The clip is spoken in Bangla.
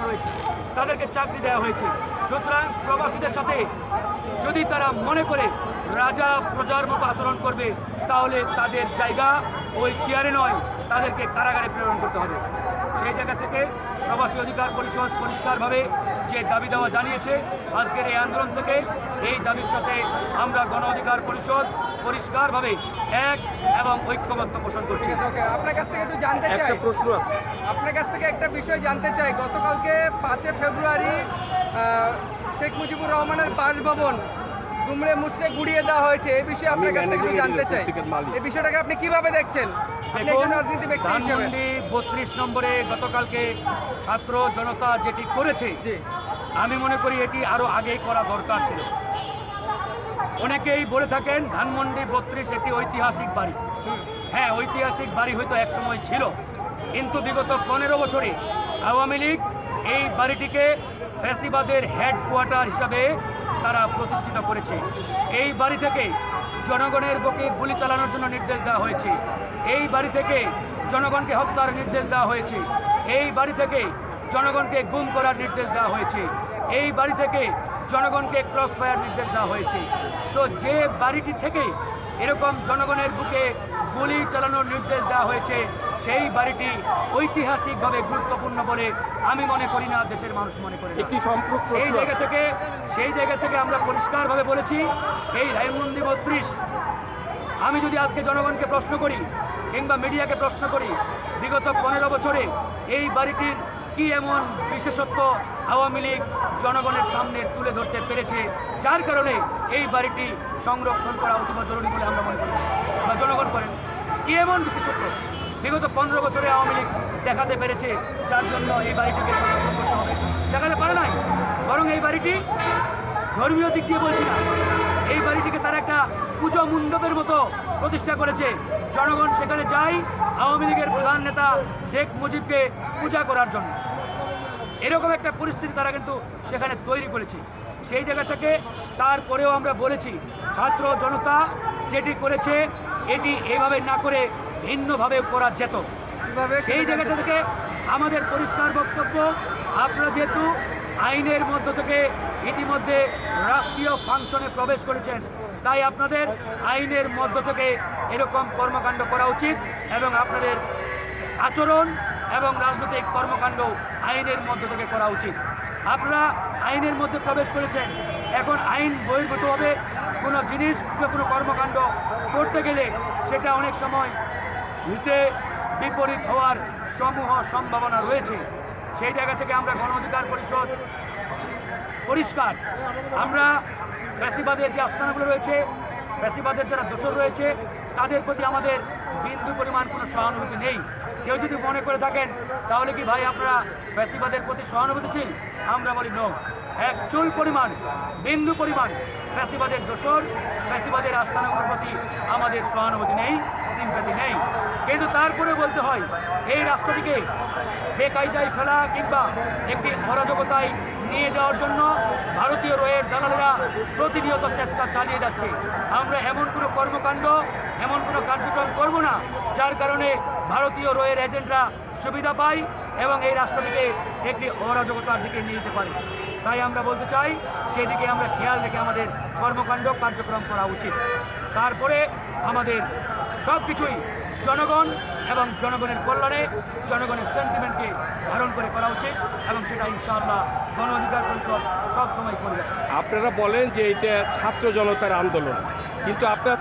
রয়েছে, তাদেরকে চাকরি দেওয়া হয়েছে। সুতরাং প্রবাসীদের সাথে যদি তারা মনে করে রাজা প্রজার মতো আচরণ করবে, তাহলে তাদের জায়গা ওই চেয়ারে নয়, তাদেরকে কারাগারে প্রেরণ করতে হবে। সেই জায়গা থেকে প্রবাসী অধিকার পরিষদ পরিষ্কারভাবে যে দাবি দেওয়া জানিয়েছে, আজকের এই আন্দোলন থেকে এই দাবির সাথে আমরা গণ অধিকার পরিষদ পরিষ্কারভাবে এক এবং ঐক্যমত্য পোষণ করছি। আপনার কাছ থেকে একটু জানতে চাই, একটা প্রশ্ন আছে আপনার কাছ থেকে একটা বিষয় জানতে চাই। গতকালকে 5 ফেব্রুয়ারি শেখ মুজিবুর রহমানের বাসভবন দুমড়ে মুচড়ে গুড়িয়ে দেওয়া হয়েছে, এই বিষয়ে আপনার কাছ থেকে একটু জানতে চাই, এই বিষয়টাকে আপনি কিভাবে দেখছেন আপনি একজন রাজনীতি ব্যক্তি হিসেবে? ধানমন্ডি 32 নম্বরে গতকালকে ছাত্র জনতা যেটি করেছে, আমি মনে করি এটি আরো আগেই করা দরকার ছিল। অনেকেই বলে থাকেন ধানমন্ডি 32 একটি ঐতিহাসিক বাড়ি। হ্যাঁ, ঐতিহাসিক বাড়ি হয়তো এক সময় ছিল, কিন্তু বিগত 15 বছরে আওয়ামী লীগ এই বাড়িটিকে ফ্যাসিবাদের হেডকোয়ার্টার হিসাবে তারা প্রতিষ্ঠিত করেছে। এই বাড়ি থেকে জনগণের বুকে গুলি চালানোর জন্য নির্দেশ দেওয়া হয়েছে। এই বাড়ি থেকে জনগণকে হত্যার নির্দেশ দেওয়া হয়েছে। এই বাড়ি থেকে জনগণকে গুম করার নির্দেশ দেওয়া হয়েছে। এই বাড়ি থেকে জনগণকে ক্রস ফায়ার নির্দেশ দেওয়া হয়েছে। তো যে বাড়িটি থেকে এরকম জনগণের বুকে গুলি চালানোর নির্দেশ দেওয়া হয়েছে, সেই বাড়িটি ঐতিহাসিকভাবে গুরুত্বপূর্ণ বলে আমি মনে করি না, দেশের মানুষ মনে করে। সেই জায়গা থেকে আমরা পরিষ্কারভাবে বলেছি, এই ধানমন্ডি 32, আমি যদি আজকে জনগণকে প্রশ্ন করি কিংবা মিডিয়াকে প্রশ্ন করি, বিগত 15 বছরে এই বাড়িটির কি এমন বিশেষত্ব আওয়ামী লীগ জনগণের সামনে তুলে ধরতে পেরেছে, যার কারণে এই বাড়িটি সংরক্ষণ করা অতীব জরুরি বলে আমরা মনে করি বা জনগণ করেন? কি এমন বিশেষত্ব বিগত 15 বছরে আওয়ামী লীগ দেখাতে পেরেছে, যার জন্য এই বাড়িটিকে সংরক্ষণ করতে হবে? দেখাতে পারে নাই। বরং এই বাড়িটি ধর্মীয় দিক দিয়ে বলছি না, এই বাড়িটিকে তারা একটা পুজো মণ্ডপের মতো প্রতিষ্ঠা করেছে। জনগণ সেখানে যায় আওয়ামী লীগের প্রধান নেতা শেখ মুজিবকে পূজা করার জন্য। এরকম একটা পরিস্থিতি তারা কিন্তু সেখানে তৈরি করেছে। সেই জায়গা থেকে তারপরেও আমরা বলেছি, ছাত্র জনতা যেটি করেছে এটি এভাবে না করে ভিন্নভাবে করা যেত। সেই জায়গাটা থেকে আমাদের পরিষ্কার বক্তব্য, আপনারা যেহেতু আইনের মধ্য থেকে ইতিমধ্যে রাষ্ট্রীয় ফাংশনে প্রবেশ করেছেন, তাই আপনাদের আইনের মধ্য থেকে এরকম কর্মকাণ্ড করা উচিত এবং আপনাদের আচরণ এবং রাজনৈতিক কর্মকাণ্ড আইনের মধ্য থেকে করা উচিত। আপনারা আইনের মধ্যে প্রবেশ করেছেন, এখন আইন বহির্ভূতভাবে কোনো জিনিস বা কোনো কর্মকাণ্ড করতে গেলে সেটা অনেক সময় হিতে বিপরীত হওয়ার সমূহ সম্ভাবনা রয়েছে। সেই জায়গা থেকে আমরা গণ অধিকার পরিষদ পরিষ্কার, আমরা ফ্যাসিবাদের যে আস্তানাগুলো রয়েছে, ফ্যাসিবাদের যারা দোষর রয়েছে, তাদের প্রতি আমাদের বিন্দু পরিমাণ কোনো সহানুভূতি নেই। কেউ যদি মনে করে থাকেন তাহলে কি ভাই আপনারা ফ্যাসিবাদের প্রতি সহানুভূতিশীল, আমরা বলি নো। এক চুল পরিমাণ, বিন্দু পরিমাণ ফ্যাসিবাদের দোষর, ফ্যাসিবাদের আস্তানাগুলোর প্রতি আমাদের সহানুভূতি নেই, সিম্প্যাথি নেই। কিন্তু তারপরে বলতে হয়, এই রাষ্ট্রটিকে বেকায়দায় ফেলা কিংবা একটি অরাজকতায় নিয়ে যাওয়ার জন্য ভারতীয় রয়ের দালালেরা প্রতিনিয়ত চেষ্টা চালিয়ে যাচ্ছে। আমরা এমন কোনো কর্মকাণ্ড, এমন কোনো কার্যক্রম করব না যার কারণে ভারতীয় রয়ের এজেন্টরা সুবিধা পায় এবং এই রাষ্ট্রটিকে একটি অরাজকতার দিকে নিয়ে যেতে পারে। তাই আমরা বলতে চাই, সেই দিকে আমরা খেয়াল রেখে আমাদের কর্মকাণ্ড কার্যক্রম করা উচিত। তারপরে আমাদের সব কিছুই জনগণ এবং জনগণের কল্যাণে, জনগণের সেন্টিমেন্টকে ধারণ করে করা উচিত এবং সেটা ইনশাআল্লাহ গণ অধিকার পরিষদ সবসময় করে যাচ্ছে। আপনারা বলেন যে এটা ছাত্র জনতার আন্দোলন, কিন্তু আপনারা